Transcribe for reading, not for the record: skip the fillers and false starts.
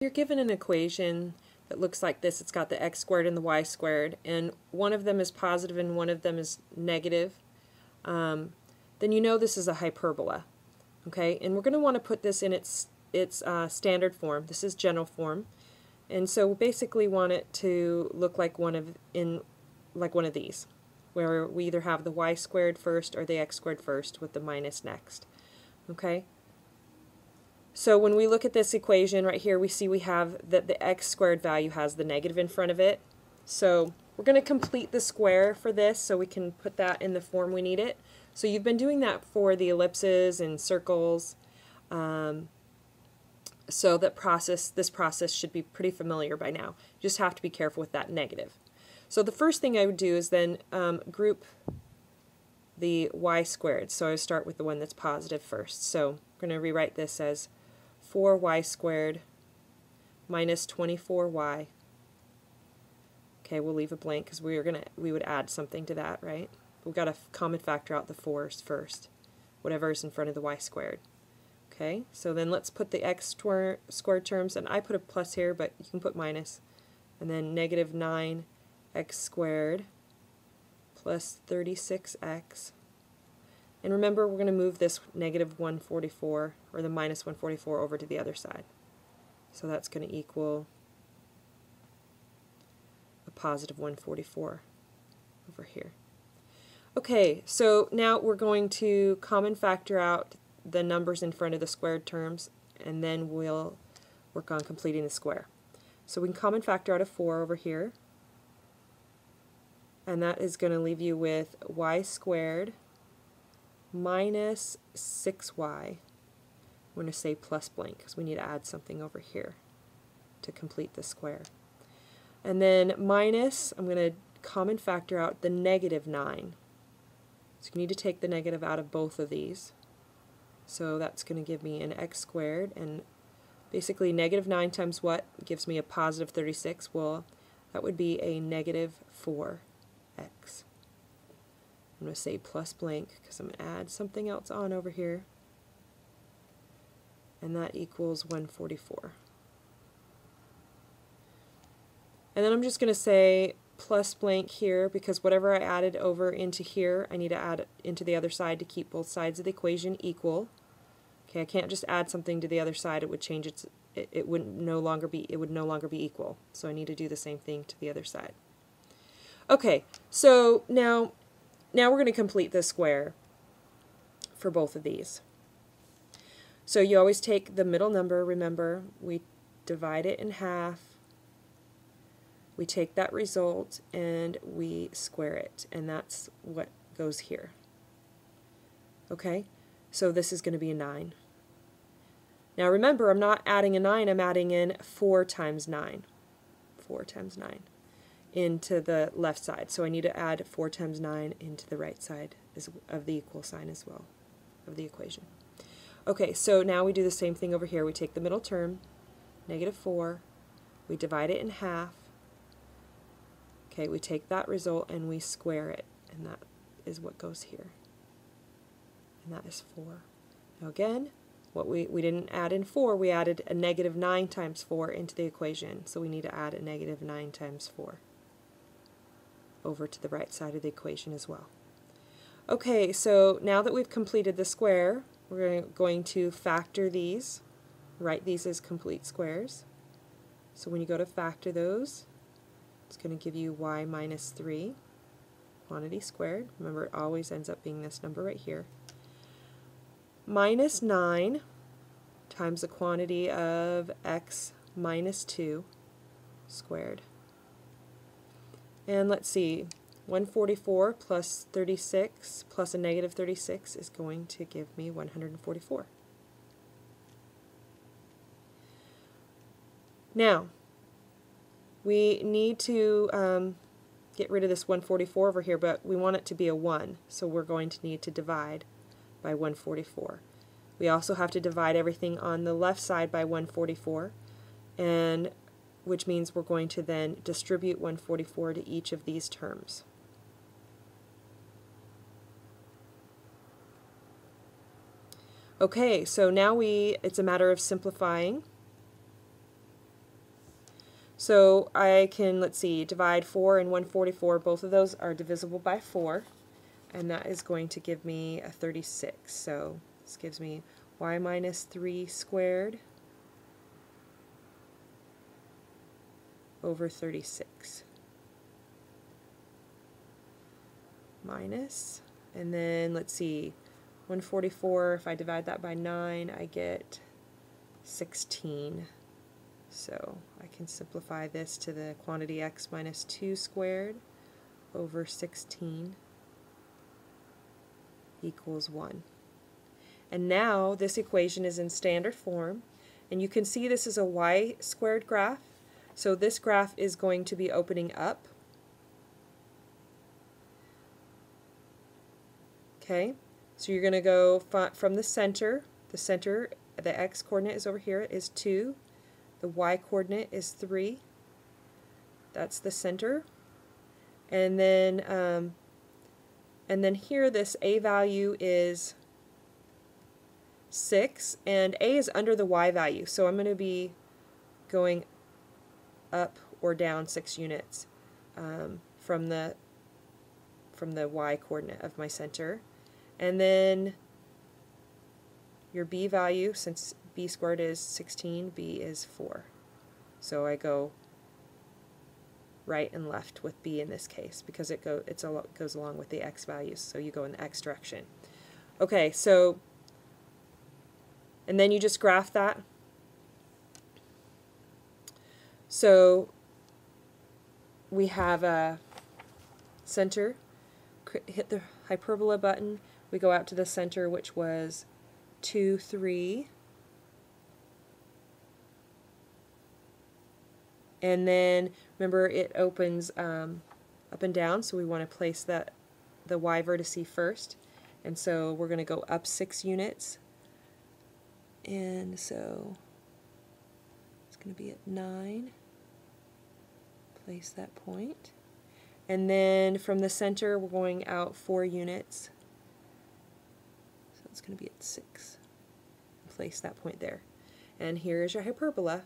You're given an equation that looks like this. It's got the x squared and the y squared, and one of them is positive and one of them is negative. Then you know this is a hyperbola. Okay, and we're going to want to put this in its standard form. This is general form, and so we basically want it to look like one of these, where we either have the y squared first or the x squared first with the minus next. Okay. So when we look at this equation right here, we see we have that the x squared value has the negative in front of it. So we're going to complete the square for this so we can put that in the form we need it. So you've been doing that for the ellipses and circles. So this process should be pretty familiar by now. You just have to be careful with that negative. So the first thing I would do is then group the y squared. So I start with the one that's positive first. So I'm going to rewrite this as 4y squared minus 24y. Okay, we'll leave a blank because we would add something to that, right? We've got to common factor out the 4's first, whatever is in front of the y squared. Okay, so then let's put the x squared terms, and I put a plus here, but you can put minus, and then negative 9x squared plus 36x. And remember, we're going to move this negative 144, or the minus 144, over to the other side. So that's going to equal a positive 144 over here. Okay, so now we're going to common factor out the numbers in front of the squared terms, and then we'll work on completing the square. So we can common factor out a 4 over here, and that is going to leave you with y squared minus 6y. I'm going to say plus blank because we need to add something over here to complete the square. And then minus, I'm going to common factor out the negative 9. So you need to take the negative out of both of these. So that's going to give me an x squared, and basically negative 9 times what gives me a positive 36? Well, that would be a negative 4x. I'm going to say plus blank because I'm going to add something else on over here, and that equals 144. And then I'm just going to say plus blank here because whatever I added over into here, I need to add it into the other side to keep both sides of the equation equal. Okay, I can't just add something to the other side; it would change it would no longer be equal. So I need to do the same thing to the other side. Okay, so now we're going to complete the square for both of these. So you always take the middle number. Remember, we divide it in half. We take that result and we square it, and that's what goes here. Okay, so this is going to be a 9. Now remember, I'm not adding a 9, I'm adding in 4 times 9. 4 times 9 into the left side. So I need to add 4 times 9 into the right side of the equal sign as well, of the equation. Okay, so now we do the same thing over here. We take the middle term, negative 4, we divide it in half. Okay, we take that result and we square it, and that is what goes here. And that is 4. Now again, what we didn't add in 4, we added a negative 9 times 4 into the equation, so we need to add a negative 9 times 4 over to the right side of the equation as well. Okay, so now that we've completed the square, we're going to factor these, write these as complete squares. So when you go to factor those, it's going to give you y minus 3, quantity squared. Remember, it always ends up being this number right here. Minus 9 times the quantity of x minus 2 squared. And let's see, 144 plus 36 plus a negative 36 is going to give me 144. Now, we need to get rid of this 144 over here, but we want it to be a 1, so we're going to need to divide by 144. We also have to divide everything on the left side by 144, and which means we're going to then distribute 144 to each of these terms. Okay, so now it's a matter of simplifying. So I can, let's see, divide 4 and 144. Both of those are divisible by 4. And that is going to give me a 36. So this gives me y minus 3 squared over 36. Minus, and then let's see, 144, if I divide that by 9, I get 16. So I can simplify this to the quantity x minus 2 squared over 16 equals 1. And now this equation is in standard form, and you can see this is a y squared graph. So this graph is going to be opening up. Okay, so you're going to go from the center, the x coordinate is over here, is 2. The y coordinate is 3. That's the center. And then here this a value is 6, and a is under the y value. So I'm going to be going up or down 6 units from the y coordinate of my center. And then your b value, since b squared is 16, b is 4. So I go right and left with b in this case because it goes along with the x values, so you go in the x direction. Okay, so, and then you just graph that. So we have a center, hit the hyperbola button, we go out to the center, which was 2, 3. And then remember it opens up and down, so we want to place the y vertice first. And so we're going to go up 6 units. And so it's going to be at 9. Place that point. And then from the center we're going out 4 units. So it's going to be at 6. Place that point there. And here is your hyperbola.